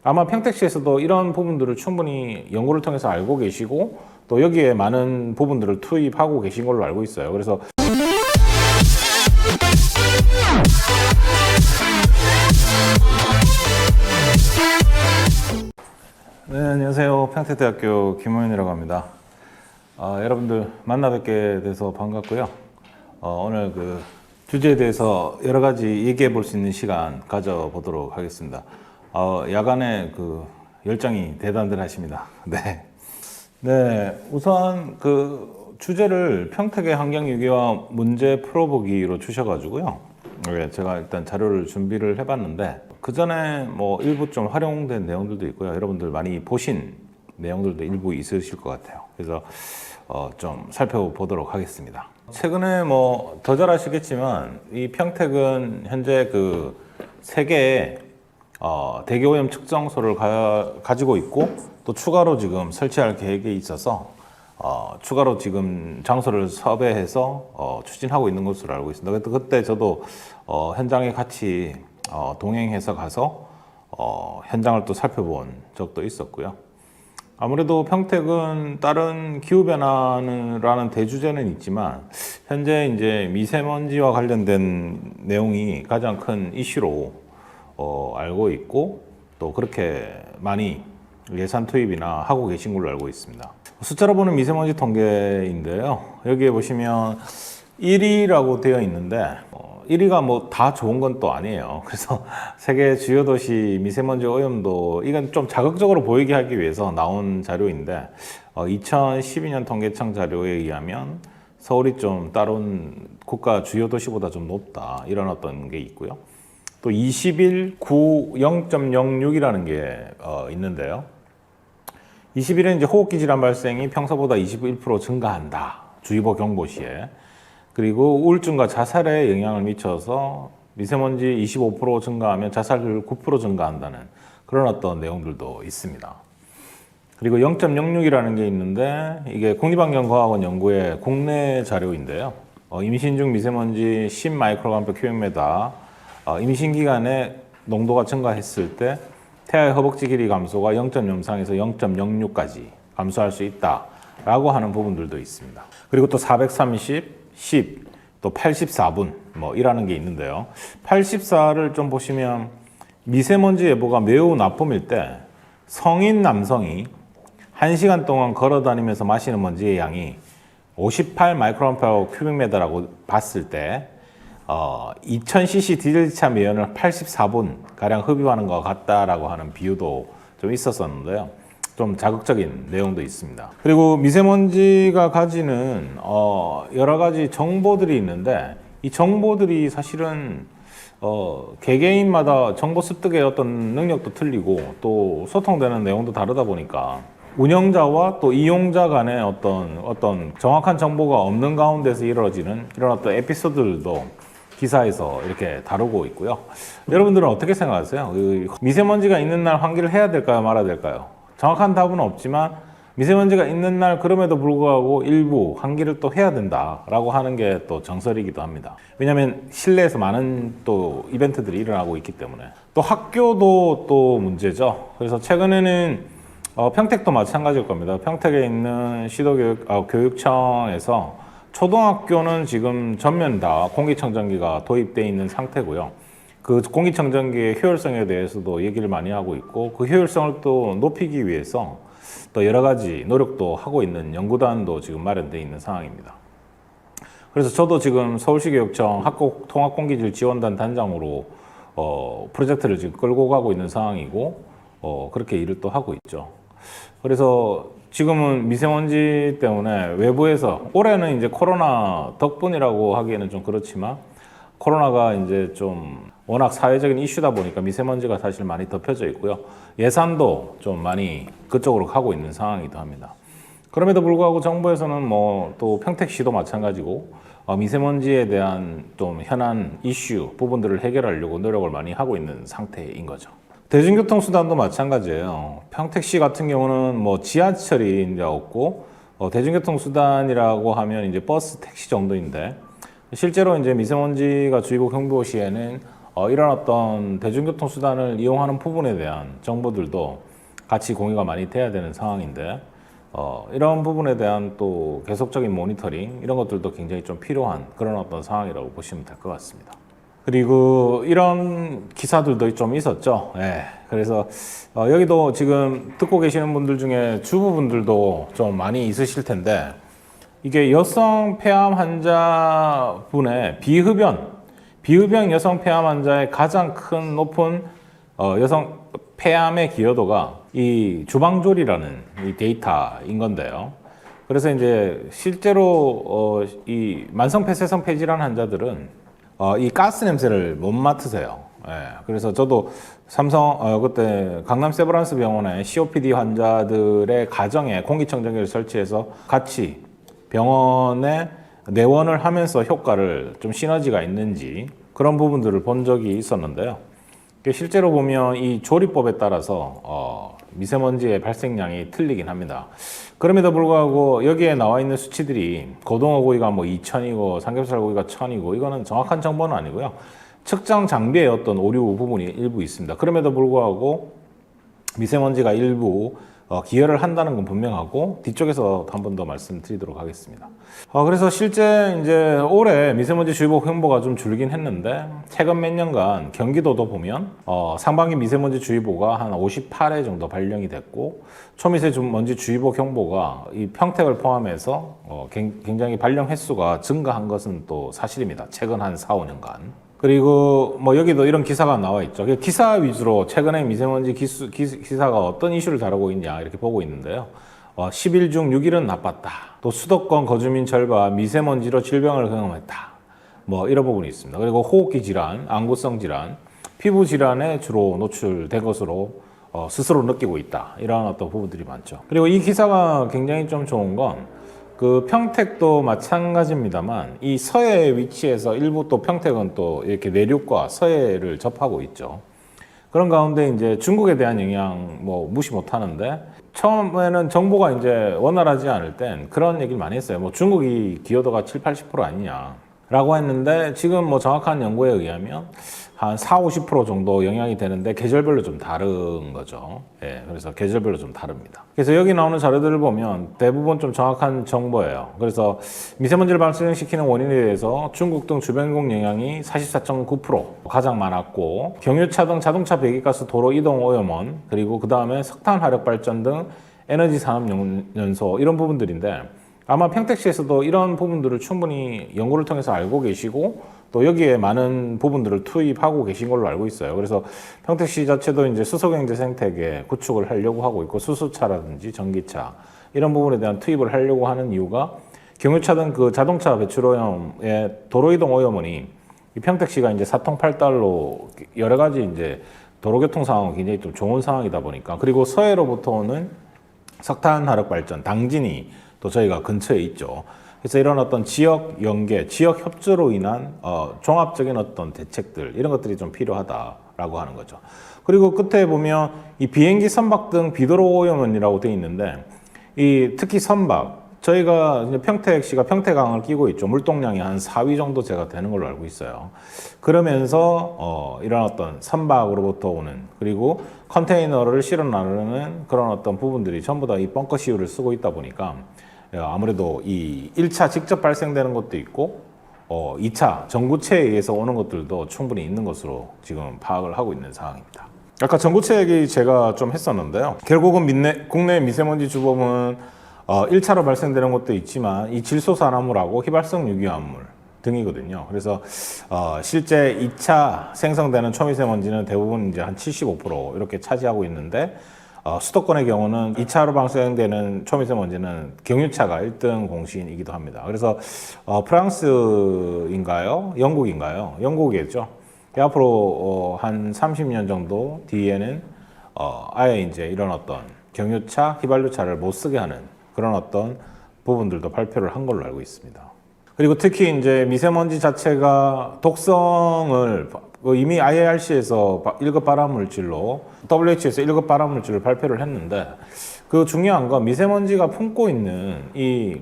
아마 평택시에서도 이런 부분들을 충분히 연구를 통해서 알고 계시고 또 여기에 많은 부분들을 투입하고 계신 걸로 알고 있어요. 그래서 네, 안녕하세요. 평택대학교 김호윤이라고 합니다. 여러분들 만나 뵙게 돼서 반갑고요. 오늘 그 주제에 대해서 여러 가지 얘기해 볼 수 있는 시간 가져보도록 하겠습니다. 야간에 그 열정이 대단들 하십니다. 네. 네, 우선 그 주제를 평택의 환경유기와 문제 풀어보기로 주셔가지고요. 네, 제가 일단 자료를 준비를 해봤는데 그 전에 뭐 일부 좀 활용된 내용들도 있고요. 여러분들 많이 보신 내용들도 일부 있으실 것 같아요. 그래서 좀 살펴보도록 하겠습니다. 최근에 뭐 더 잘 아시겠지만 이 평택은 현재 그 세계의 대기오염 측정소를 가지고 있고 또 추가로 지금 설치할 계획에 있어서 추가로 지금 장소를 섭외해서 추진하고 있는 것으로 알고 있습니다. 그때 저도 현장에 같이 동행해서 가서 현장을 또 살펴본 적도 있었고요. 아무래도 평택은 다른 기후변화라는 대주제는 있지만 현재 이제 미세먼지와 관련된 내용이 가장 큰 이슈로 알고 있고 또 그렇게 많이 예산 투입이나 하고 계신 걸로 알고 있습니다. 숫자로 보는 미세먼지 통계인데요. 여기에 보시면 1위라고 되어 있는데 1위가 뭐 다 좋은 건 또 아니에요. 그래서 세계 주요 도시 미세먼지 오염도 이건 좀 자극적으로 보이게 하기 위해서 나온 자료인데 2012년 통계청 자료에 의하면 서울이 좀 다른 국가 주요 도시보다 좀 높다 이런 어떤 게 있고요. 또 21, 9, 0.06이라는 게 있는데요. 21은 이제 호흡기 질환 발생이 평소보다 21% 증가한다. 주의보 경보 시에. 그리고 우울증과 자살에 영향을 미쳐서 미세먼지 25% 증가하면 자살률 9% 증가한다는 그런 어떤 내용들도 있습니다. 그리고 0.06이라는 게 있는데 이게 국립환경과학원 연구의 국내 자료인데요. 임신 중 미세먼지 10 마이크로그램 per 큐빅미터 임신 기간에 농도가 증가했을 때 태아의 허벅지 길이 감소가 0.03에서 0.06까지 감소할 수 있다라고 하는 부분들도 있습니다. 그리고 또 430, 10, 또 84분 뭐 이라는 게 있는데요. 84를 좀 보시면 미세먼지 예보가 매우 나쁨일 때 성인 남성이 1시간 동안 걸어 다니면서 마시는 먼지의 양이 58 마이크로그램 per 큐빅미터라고 봤을 때 2000cc 디젤차 매연을 84분 가량 흡입하는 것 같다라고 하는 비유도 좀 있었었는데요. 좀 자극적인 내용도 있습니다. 그리고 미세먼지가 가지는 여러 가지 정보들이 있는데 이 정보들이 사실은 개개인마다 정보 습득의 어떤 능력도 틀리고 또 소통되는 내용도 다르다 보니까 운영자와 또 이용자 간의 어떤 정확한 정보가 없는 가운데서 이루어지는 이런 어떤 에피소드들도 기사에서 이렇게 다루고 있고요. 여러분들은 어떻게 생각하세요? 미세먼지가 있는 날 환기를 해야 될까요? 말아야 될까요? 정확한 답은 없지만 미세먼지가 있는 날 그럼에도 불구하고 일부 환기를 또 해야 된다라고 하는 게 또 정설이기도 합니다. 왜냐하면 실내에서 많은 또 이벤트들이 일어나고 있기 때문에 또 학교도 또 문제죠. 그래서 최근에는 평택도 마찬가지일 겁니다. 평택에 있는 시도교육청에서 초등학교는 지금 전면 다 공기청정기가 도입되어 있는 상태고요. 그 공기청정기의 효율성에 대해서도 얘기를 많이 하고 있고 그 효율성을 또 높이기 위해서 또 여러 가지 노력도 하고 있는 연구단도 지금 마련되어 있는 상황입니다. 그래서 저도 지금 서울시교육청 학교통합공기질 지원단 단장으로 프로젝트를 지금 끌고 가고 있는 상황이고 그렇게 일을 또 하고 있죠. 그래서 지금은 미세먼지 때문에 외부에서 올해는 이제 코로나 덕분이라고 하기에는 좀 그렇지만 코로나가 이제 좀 워낙 사회적인 이슈다 보니까 미세먼지가 사실 많이 덮여져 있고요. 예산도 좀 많이 그쪽으로 가고 있는 상황이기도 합니다. 그럼에도 불구하고 정부에서는 뭐 또 평택시도 마찬가지고 미세먼지에 대한 좀 현안 이슈 부분들을 해결하려고 노력을 많이 하고 있는 상태인 거죠. 대중교통수단도 마찬가지예요. 평택시 같은 경우는 뭐 지하철이 이제 없고 대중교통수단이라고 하면 이제 버스, 택시 정도인데 실제로 이제 미세먼지가 주의보 경보 시에는 이런 어떤 대중교통 수단을 이용하는 부분에 대한 정보들도 같이 공유가 많이 돼야 되는 상황인데 이런 부분에 대한 또 계속적인 모니터링 이런 것들도 굉장히 좀 필요한 그런 어떤 상황이라고 보시면 될 것 같습니다. 그리고 이런 기사들도 좀 있었죠. 예. 그래서 여기도 지금 듣고 계시는 분들 중에 주부분들도 좀 많이 있으실 텐데 이게 여성 폐암 환자분의 비흡연 여성 폐암 환자의 가장 큰 높은 여성 폐암의 기여도가 이 주방조리라는 이 데이터인 건데요. 그래서 이제 실제로 이 만성 폐쇄성 폐질환 환자들은 이 가스 냄새를 못 맡으세요. 예, 그래서 저도 그때 강남 세브란스 병원에 COPD 환자들의 가정에 공기청정기를 설치해서 같이 병원에 내원을 하면서 효과를 좀 시너지가 있는지 그런 부분들을 본 적이 있었는데요. 실제로 보면 이 조리법에 따라서 미세먼지의 발생량이 틀리긴 합니다. 그럼에도 불구하고 여기에 나와 있는 수치들이 고등어 고기가 뭐 2,000이고 삼겹살 고기가 1,000이고 이거는 정확한 정보는 아니고요. 측정 장비의 어떤 오류 부분이 일부 있습니다. 그럼에도 불구하고 미세먼지가 일부 기여를 한다는 건 분명하고 뒤쪽에서 한 번 더 말씀드리도록 하겠습니다. 그래서 실제 이제 올해 미세먼지 주의보 횡보가 좀 줄긴 했는데 최근 몇 년간 경기도도 보면 상반기 미세먼지 주의보가 한 58회 정도 발령이 됐고 초미세먼지 주의보 경보가 이 평택을 포함해서 굉장히 발령 횟수가 증가한 것은 또 사실입니다. 최근 한 4, 5년간. 그리고 뭐 여기도 이런 기사가 나와 있죠. 기사 위주로 최근에 미세먼지 기사가 어떤 이슈를 다루고 있냐 이렇게 보고 있는데요. 10일 중 6일은 나빴다. 또 수도권 거주민 절반 미세먼지로 질병을 경험했다. 뭐 이런 부분이 있습니다. 그리고 호흡기 질환, 안구성 질환, 피부 질환에 주로 노출된 것으로 스스로 느끼고 있다. 이런 어떤 부분들이 많죠. 그리고 이 기사가 굉장히 좀 좋은 건 그 평택도 마찬가지입니다만 이 서해 위치에서 일부 또 평택은 또 이렇게 내륙과 서해를 접하고 있죠. 그런 가운데 이제 중국에 대한 영향 뭐 무시 못 하는데 처음에는 정보가 이제 원활하지 않을 땐 그런 얘기를 많이 했어요. 뭐 중국이 기여도가 7, 80% 아니냐라고 했는데 지금 뭐 정확한 연구에 의하면 한 4, 50% 정도 영향이 되는데 계절별로 좀 다른 거죠. 예, 그래서 계절별로 좀 다릅니다. 그래서 여기 나오는 자료들을 보면 대부분 좀 정확한 정보예요. 그래서 미세먼지를 발생시키는 원인에 대해서 중국 등 주변국 영향이 44.9% 가장 많았고 경유차 등 자동차 배기가스 도로 이동 오염원 그리고 그 다음에 석탄 화력 발전 등 에너지 산업 연소 이런 부분들인데 아마 평택시에서도 이런 부분들을 충분히 연구를 통해서 알고 계시고 또 여기에 많은 부분들을 투입하고 계신 걸로 알고 있어요. 그래서 평택시 자체도 이제 수소경제 생태계 구축을 하려고 하고 있고 수소차라든지 전기차 이런 부분에 대한 투입을 하려고 하는 이유가 경유차 등 그 자동차 배출 오염의 도로 이동 오염원이 이 평택시가 이제 사통팔달로 여러 가지 이제 도로교통 상황은 굉장히 좀 좋은 상황이다 보니까 그리고 서해로부터 오는 석탄 화력 발전 당진이 또 저희가 근처에 있죠. 그래서 이런 어떤 지역 연계, 지역 협조로 인한 종합적인 어떤 대책들 이런 것들이 좀 필요하다라고 하는 거죠. 그리고 끝에 보면 이 비행기 선박 등 비도로 오염원이라고 되어 있는데 이 특히 선박 저희가 이제 평택시가 평택항을 끼고 있죠. 물동량이 한 4위 정도 제가 되는 걸로 알고 있어요. 그러면서 이런 어떤 선박으로부터 오는 그리고 컨테이너를 실어 나르는 그런 어떤 부분들이 전부 다 이 벙커 시유를 쓰고 있다 보니까 아무래도 이 1차 직접 발생되는 것도 있고 2차 전구체에 의해서 오는 것들도 충분히 있는 것으로 지금 파악을 하고 있는 상황입니다. 아까 전구체 얘기 제가 좀 했었는데요. 결국은 국내 미세먼지 주범은 1차로 발생되는 것도 있지만 이 질소산화물하고 휘발성 유기화합물 등이거든요. 그래서 실제 2차 생성되는 초미세먼지는 대부분 이제 한 75% 이렇게 차지하고 있는데 수도권의 경우는 2차로 발생되는 초미세먼지는 경유차가 1등 공신이기도 합니다. 그래서 프랑스인가요? 영국인가요? 영국이겠죠. 앞으로 한 30년 정도 뒤에는 아예 이제 이런 어떤 경유차, 휘발유차를 못 쓰게 하는 그런 어떤 부분들도 발표를 한 걸로 알고 있습니다. 그리고 특히 이제 미세먼지 자체가 독성을 이미 IARC에서 1급 발암물질로 WHO에서 1급 발암물질을 발표를 했는데 그 중요한 건 미세먼지가 품고 있는 이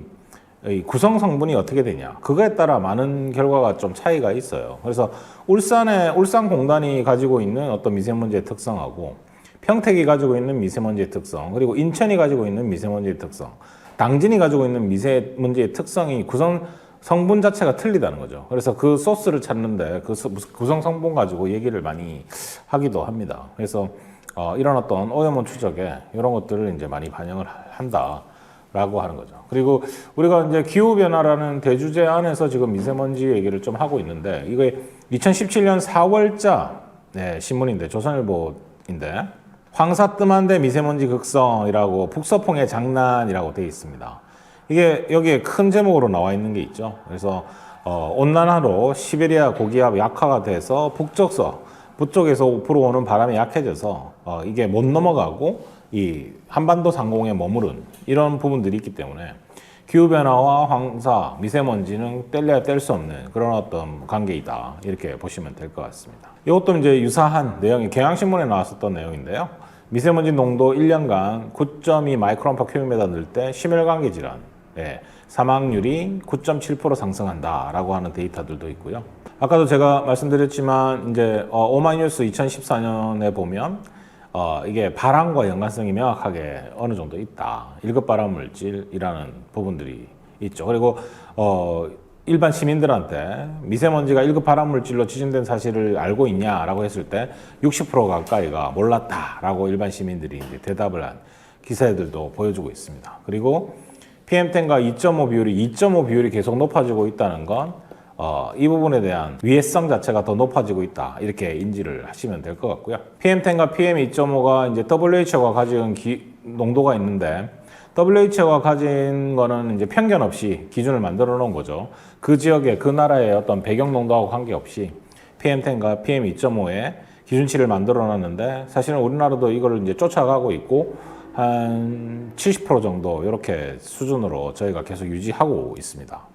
이 구성 성분이 어떻게 되냐, 그거에 따라 많은 결과가 좀 차이가 있어요. 그래서 울산공단이 가지고 있는 어떤 미세먼지의 특성하고 평택이 가지고 있는 미세먼지의 특성, 그리고 인천이 가지고 있는 미세먼지의 특성, 당진이 가지고 있는 미세먼지의 특성이 구성 성분 자체가 틀리다는 거죠. 그래서 그 소스를 찾는데 그 구성 성분 가지고 얘기를 많이 하기도 합니다. 그래서 이런 어떤 오염원 추적에 이런 것들을 이제 많이 반영을 한다라고 하는 거죠. 그리고 우리가 이제 기후변화라는 대주제 안에서 지금 미세먼지 얘기를 좀 하고 있는데, 이게 2017년 4월자 신문인데, 조선일보인데, 황사뜸한데 미세먼지 극성이라고 북서풍의 장난이라고 되어 있습니다. 이게 여기에 큰 제목으로 나와 있는 게 있죠. 그래서 온난화로 시베리아 고기압 약화가 돼서 북쪽에서 불어오는 바람이 약해져서 이게 못 넘어가고 이 한반도 상공에 머무른 이런 부분들이 있기 때문에 기후변화와 황사, 미세먼지는 뗄래야 뗄 수 없는 그런 어떤 관계이다, 이렇게 보시면 될 것 같습니다. 이것도 이제 유사한 내용이 경향신문에 나왔었던 내용인데요. 미세먼지 농도 1년간 9.2 마이크론 퍼 큐비미터 늘 때 심혈관계 질환, 사망률이 9.7% 상승한다라고 하는 데이터들도 있고요. 아까도 제가 말씀드렸지만 이제 오마이뉴스 2014년에 보면 이게 바람과 연관성이 명확하게 어느 정도 있다, 1급 발암 물질이라는 부분들이 있죠. 그리고 일반 시민들한테 미세먼지가 1급 발암 물질로 지정된 사실을 알고 있냐라고 했을 때 60% 가까이가 몰랐다라고 일반 시민들이 이제 대답을 한 기사들도 보여주고 있습니다. 그리고 PM10과 2.5 비율이 계속 높아지고 있다는 건 이 부분에 대한 위해성 자체가 더 높아지고 있다, 이렇게 인지를 하시면 될 것 같고요. PM10과 PM2.5가 이제 WHO가 가진 농도가 있는데, WHO가 가진 거는 이제 편견 없이 기준을 만들어 놓은 거죠. 그 지역의 그 나라의 어떤 배경 농도하고 관계없이 PM10과 PM2.5의 기준치를 만들어 놨는데, 사실은 우리나라도 이거를 이제 쫓아가고 있고 한 70% 정도 이렇게 수준으로 저희가 계속 유지하고 있습니다.